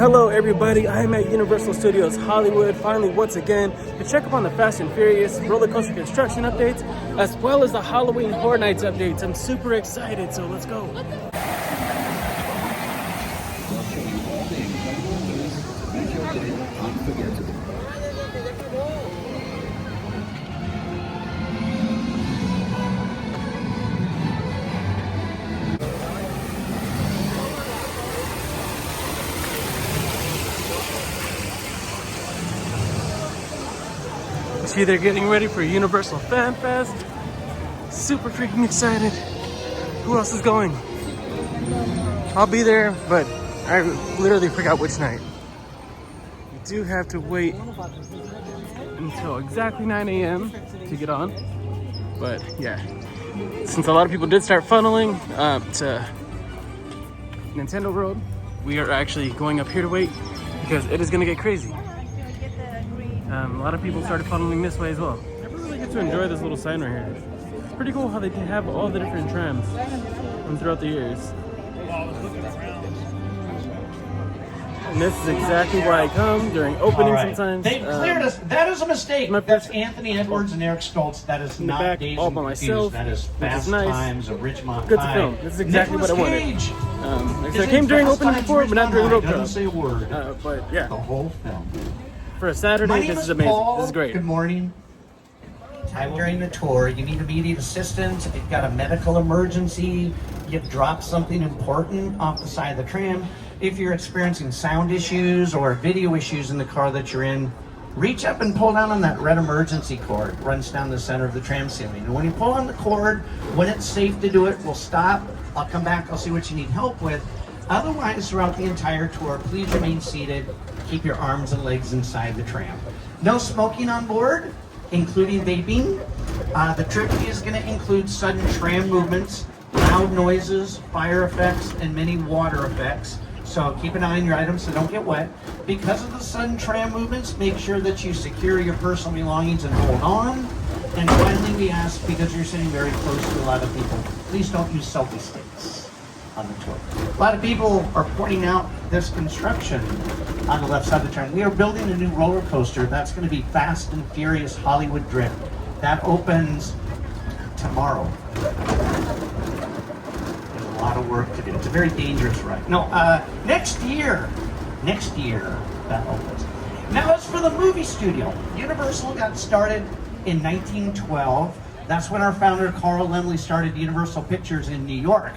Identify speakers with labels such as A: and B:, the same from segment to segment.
A: Hello everybody, I am at Universal Studios Hollywood, finally once again, to check up on the Fast and Furious roller coaster construction updates, as well as the Halloween Horror Nights updates. I'm super excited, so let's go. See, they're getting ready for Universal Fan Fest. Super freaking excited. Who else is going? I'll be there, but I literally forgot which night. You do have to wait until exactly 9 a.m. to get on. But yeah, since a lot of people did start funneling to Nintendo World, we are actually going up here to wait because it is gonna get crazy. A lot of people started funneling this way as well. I really get to enjoy this little sign right here. It's pretty cool how they can have all the different trams from throughout the years. And this is exactly where I come during opening sometimes.
B: They cleared us. That is a mistake. That's Anthony Edwards and Eric Stoltz. That is not Dazed
A: all
B: and
A: by
B: Confused.
A: myself.
B: That is Fast
A: nice.
B: Times of Ridgemont
A: Good to
B: High.
A: film. This is exactly
B: Nicolas
A: what I wanted.
B: Cage.
A: Like I came during opening before, but not during rope drop.
B: Doesn't say a word.
A: But yeah,
B: The whole film.
A: for a Saturday, this is amazing.
B: Paul.
A: This is great.
B: Good morning. Time during the tour, you need immediate assistance. If you've got a medical emergency, you've dropped something important off the side of the tram. If you're experiencing sound issues or video issues in the car that you're in, reach up and pull down on that red emergency cord. It runs down the center of the tram ceiling. And when you pull on the cord, when it's safe to do it, we'll stop. I'll come back, I'll see what you need help with. Otherwise, throughout the entire tour, please remain seated. Keep your arms and legs inside the tram. No smoking on board, including vaping. The trip is going to include sudden tram movements, loud noises, fire effects, and many water effects. So keep an eye on your items so don't get wet. Because of the sudden tram movements, make sure that you secure your personal belongings and hold on. And finally, we ask, because you're sitting very close to a lot of people, please don't use selfie sticks on the tour. A lot of people are pointing out this construction on the left side of the tram. We are building a new roller coaster. That's going to be Fast and Furious Hollywood Drift. That opens tomorrow. There's a lot of work to do. It's a very dangerous ride. No, next year that opens. Now as for the movie studio, Universal got started in 1912. That's when our founder Carl Laemmle started Universal Pictures in New York.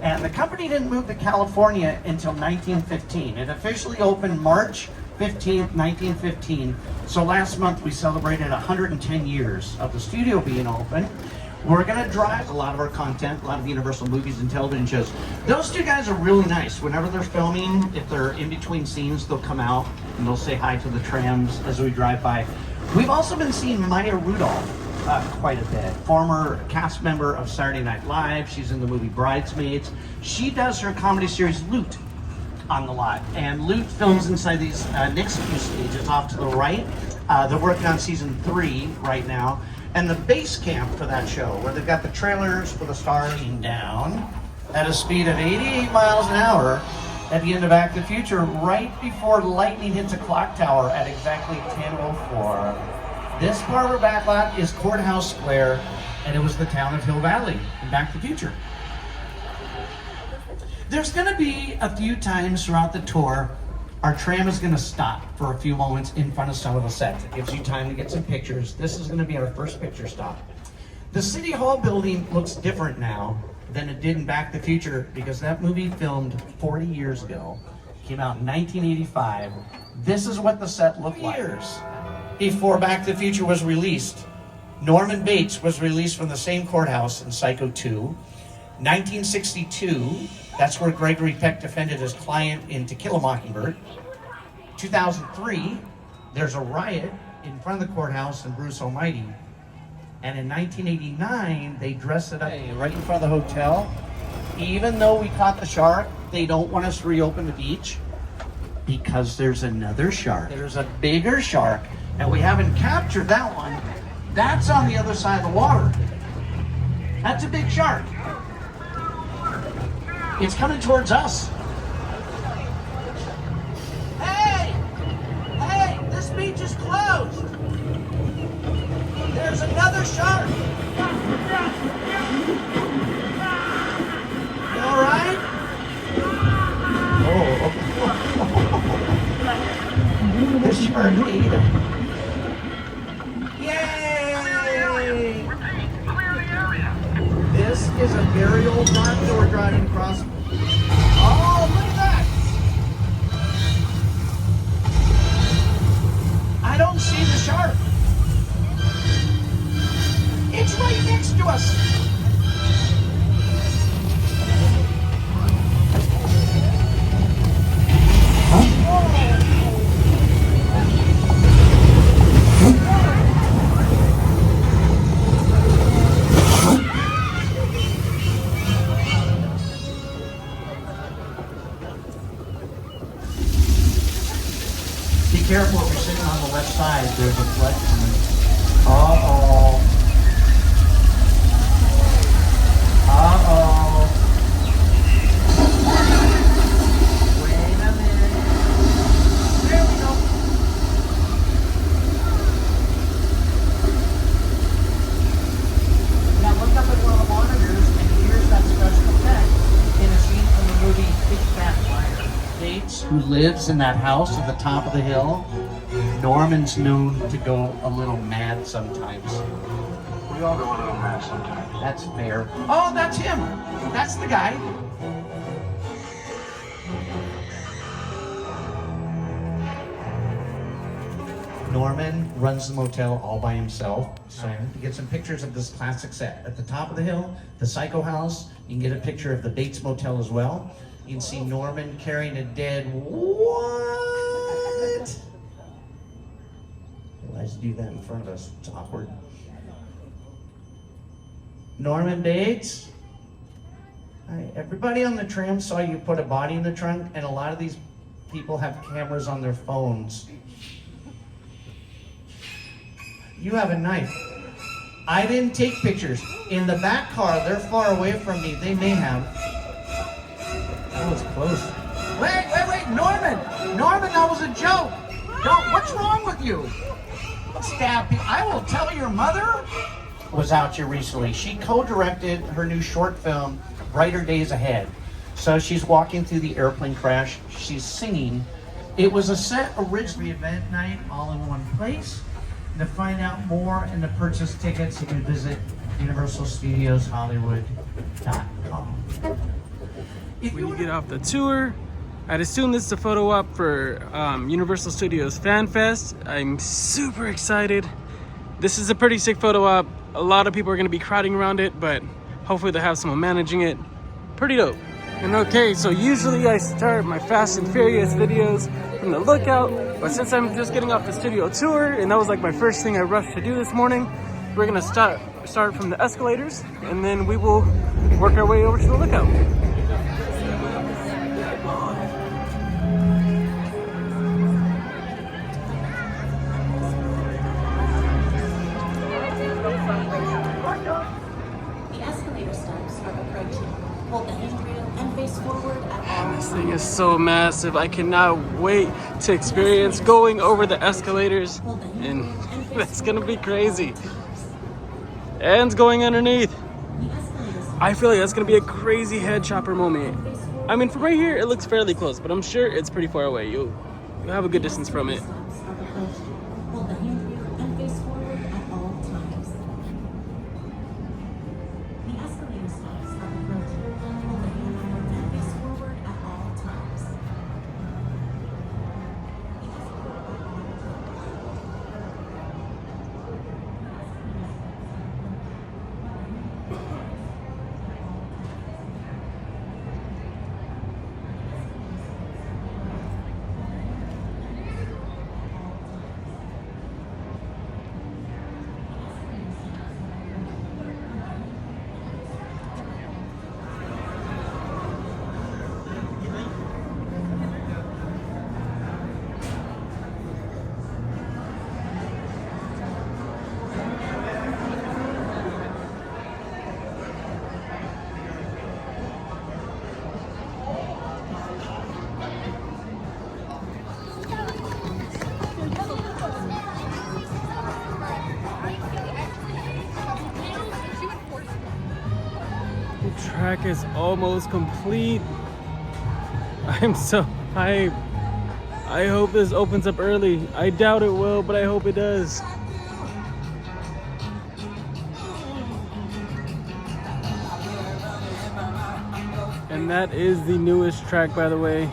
B: And the company didn't move to California until 1915. It officially opened March 15th, 1915. So last month we celebrated 110 years of the studio being open. We're gonna drive a lot of our content, a lot of Universal movies and television shows. Those two guys are really nice. Whenever they're filming, if they're in between scenes, they'll come out and they'll say hi to the trams as we drive by. We've also been seeing Maya Rudolph quite a bit. Former cast member of Saturday Night Live. She's in the movie Bridesmaids. She does her comedy series Loot on the lot. And Loot films inside these next few stages off to the right. They're working on season 3 right now. And the base camp for that show, where they've got the trailers for the stars down at a speed of 88 miles an hour at the end of Back to the Future, right before lightning hits a clock tower at exactly 10:04. This part of our back lot is Courthouse Square, and it was the town of Hill Valley in Back to the Future. There's going to be a few times throughout the tour, our tram is going to stop for a few moments in front of some of the sets. It gives you time to get some pictures. This is going to be our first picture stop. The City Hall building looks different now than it did in Back to the Future because that movie filmed 40 years ago. Came out in 1985. This is what the set looked like. Years before Back to the Future was released, Norman Bates was released from the same courthouse in Psycho 2. 1962, that's where Gregory Peck defended his client in To Kill a Mockingbird. 2003, there's a riot in front of the courthouse in Bruce Almighty. And in 1989, they dressed it up right in front of the hotel. Even though we caught the shark, they don't want us to reopen the beach because there's another shark. There's a bigger shark, and we haven't captured that one. That's on the other side of the water. That's a big shark. It's coming towards us. arcade. Yay! This is a very old park that we're driving across. Oh, look at that! I don't see the shark. It's right next to us. Be careful if you're sitting on the left side, there's a flood coming. Uh-oh. Uh-oh. Wait a minute. There we go. Now look up at one of the monitors and here's that special effect in a scene from the movie Big Fat Liar. Bates, who lives in that house at the top of the hill, Norman's known to go a little mad sometimes.
C: We all go a little mad sometimes.
B: That's fair. Oh, that's him. That's the guy. Norman runs the motel all by himself. So you get some pictures of this classic set. At the top of the hill, the Psycho House. You can get a picture of the Bates Motel as well. You can see Norman carrying a dead. What? Let's do that in front of us. It's awkward. Norman Bates. Hi. Everybody on the tram saw you put a body in the trunk, and a lot of these people have cameras on their phones. You have a knife. I didn't take pictures. In the back car, they're far away from me. They may have. That was close. Wait, Norman! Norman, that was a joke! What's wrong with you? Stab me. I will tell your mother was out here recently. She co-directed her new short film, Brighter Days Ahead. So she's walking through the airplane crash. She's singing. It was a set originally event night all in one place. And to find out more and to purchase tickets, you can visit UniversalStudiosHollywood.com.
A: When you get off the tour, I'd assume this is a photo op for Universal Studios Fan Fest. I'm super excited. This is a pretty sick photo op. A lot of people are going to be crowding around it, but hopefully they'll have someone managing it. Pretty dope. And okay, so usually I start my Fast and Furious videos from the lookout, but since I'm just getting off the studio tour, and that was like my first thing I rushed to do this morning, we're going to start from the escalators, and then we will work our way over to the lookout. This thing is so massive. I cannot wait to experience going over the escalators, and that's gonna be crazy. And going underneath. I feel like that's gonna be a crazy head chopper moment. I mean, from right here it looks fairly close, but I'm sure it's pretty far away. You'll have a good distance from it. Track is almost complete. I'm so hyped. I hope this opens up early. I doubt it will, but I hope it does. And that is the newest track, by the way.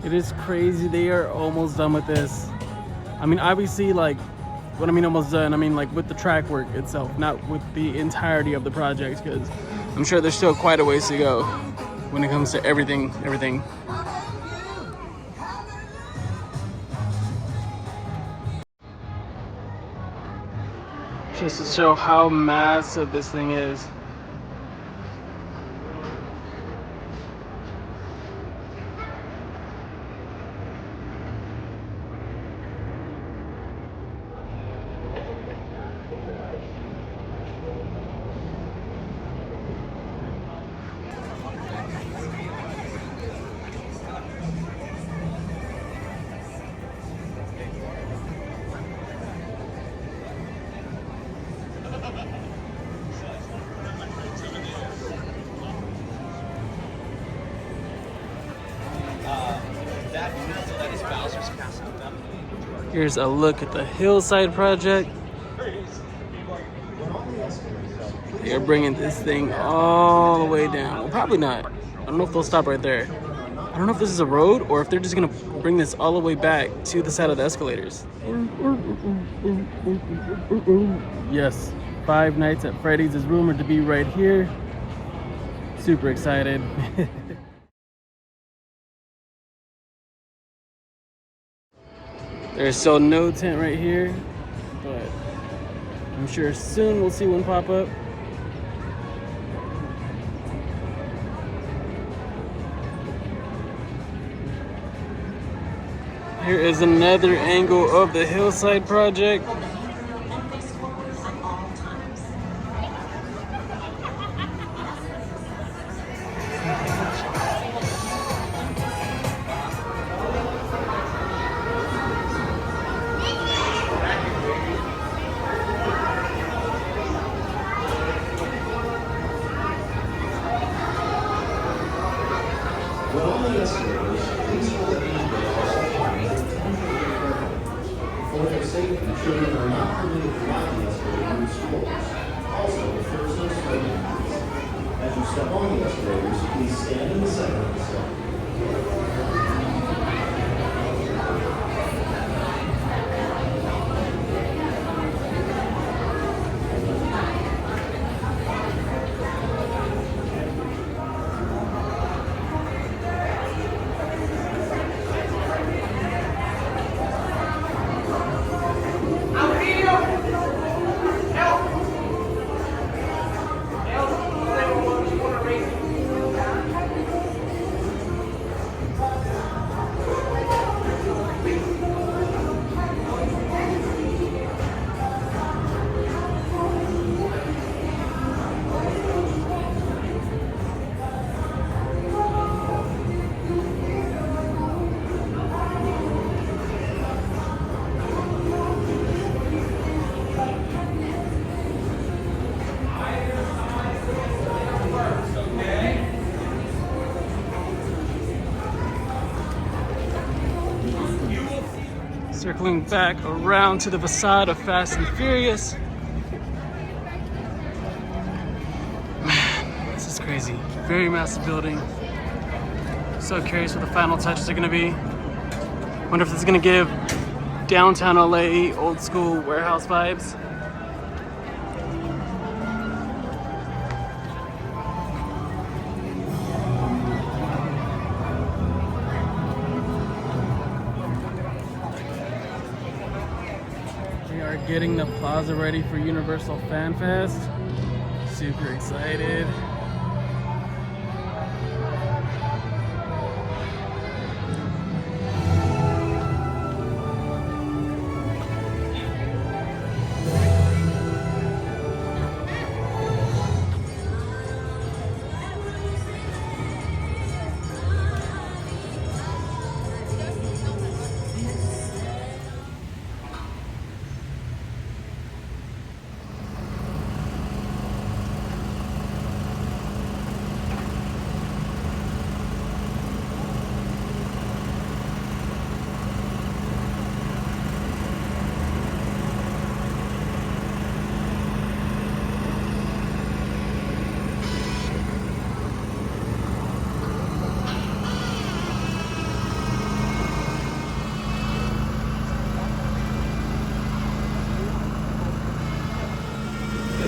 A: It is crazy. They are almost done with this. I mean, obviously, like, what I mean almost done, I mean like with the track work itself, not with the entirety of the project, because I'm sure there's still quite a ways to go when it comes to everything. Just to show how massive this thing is. Here's a look at the Hillside project. They're bringing this thing all the way down. Well, probably not. I don't know if they'll stop right there. I don't know if this is a road or if they're just gonna bring this all the way back to the side of the escalators. Yes, Five Nights at Freddy's is rumored to be right here. Super excited. There's still no tent right here, but I'm sure soon we'll see one pop up. Here is another angle of the Hillside project.
D: For their safety, children are not permitted to ride the escalator in schools. Also, if there is no swimming pools. As you step on the escalators, please stand in the center of the step.
A: Circling back around to the facade of Fast and Furious. Man, this is crazy. Very massive building. So curious what the final touches are gonna be. Wonder if this is gonna give downtown LA old school warehouse vibes. Getting the plaza ready for Universal Fan Fest. Super excited.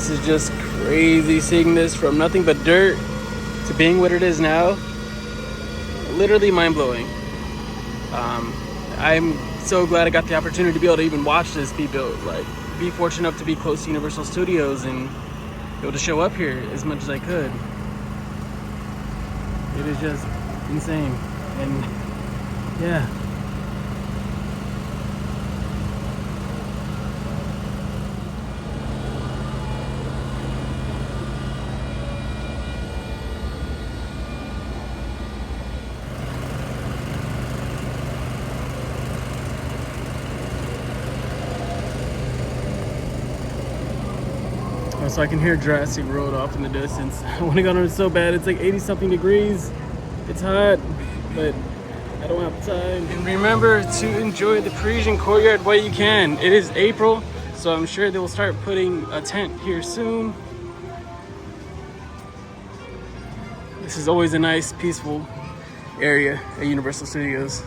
A: This is just crazy seeing this from nothing but dirt to being what it is now. Literally mind-blowing. I'm so glad I got the opportunity to be able to even watch this be built. Like, be fortunate enough to be close to Universal Studios and be able to show up here as much as I could. It is just insane. And yeah. So I can hear Jurassic World off in the distance. I want to go on it so bad. It's like 80 something degrees. It's hot, but I don't have time. And remember to enjoy the Parisian courtyard while you can. It is April, so I'm sure they will start putting a tent here soon. This is always a nice, peaceful area at Universal Studios.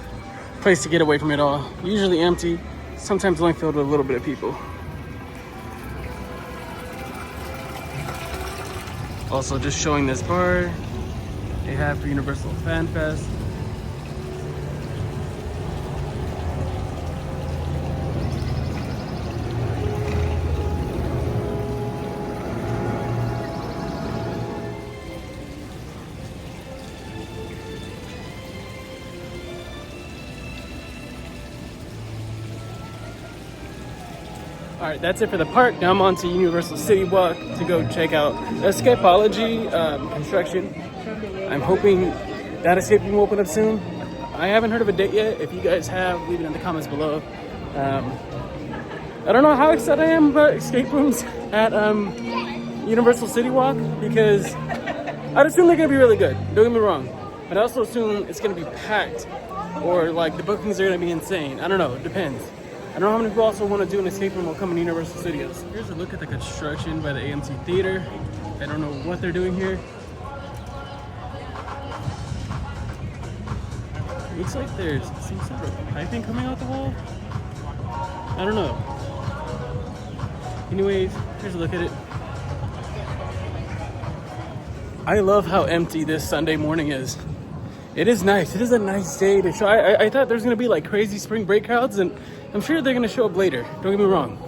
A: Place to get away from it all. Usually empty, sometimes only filled with a little bit of people. Also, just showing this bar they have for Universal Fan Fest. All right, that's it for the park. Now I'm on to Universal CityWalk to go check out Escapology construction. I'm hoping that escape room will open up soon. I haven't heard of a date yet. If you guys have, leave it in the comments below. I don't know how excited I am about escape rooms at Universal CityWalk because I'd assume they're gonna be really good. Don't get me wrong, but I also assume it's gonna be packed or like the bookings are gonna be insane. I don't know, it depends. I don't know how many people also want to do an escape room while coming to Universal Studios. Here's a look at the construction by the AMC Theater. I don't know what they're doing here. Looks like there's some sort of piping coming out the wall. I don't know. Anyways, here's a look at it. I love how empty this Sunday morning is. It is nice. It is a nice day to show. I thought there's gonna be like crazy spring break crowds, and I'm sure they're gonna show up later. Don't get me wrong.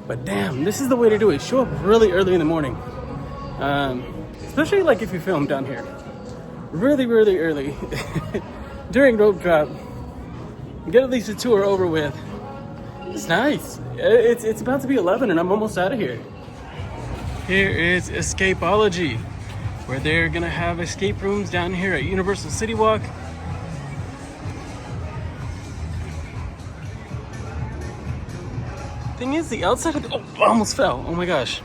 A: But damn, this is the way to do it. Show up really early in the morning. Especially like if you film down here. Really, really early. During rope drop. Get at least a tour over with. It's nice. It's about to be 11 and I'm almost out of here. Here is Escapology, where they're gonna have escape rooms down here at Universal CityWalk. Thing is, the outside of the, oh, I almost fell. Oh my gosh,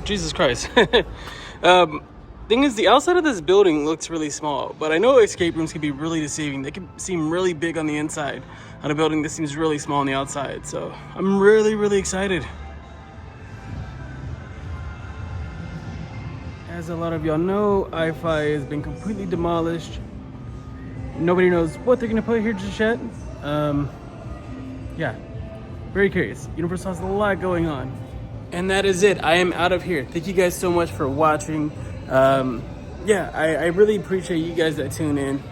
A: Jesus Christ. Thing is, the outside of this building looks really small, but I know escape rooms can be really deceiving. They can seem really big on the inside on a building that seems really small on the outside. So I'm really, really excited. As a lot of y'all know, I-5 has been completely demolished. Nobody knows what they're gonna put here just yet. Yeah, very curious. Universal has a lot going on. And that is it. I am out of here. Thank you guys so much for watching. Yeah, I really appreciate you guys that tune in.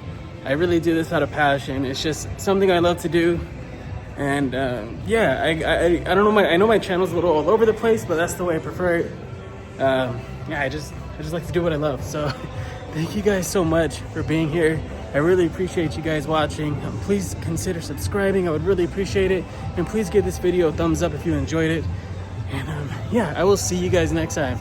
A: I really do this out of passion. It's just something I love to do. And yeah, I don't know, I know my channel's a little all over the place, but that's the way I prefer it. Yeah, I just like to do what I love. So thank you guys so much for being here. I really appreciate you guys watching. Please consider subscribing. I would really appreciate it. And please give this video a thumbs up if you enjoyed it. And yeah, I will see you guys next time.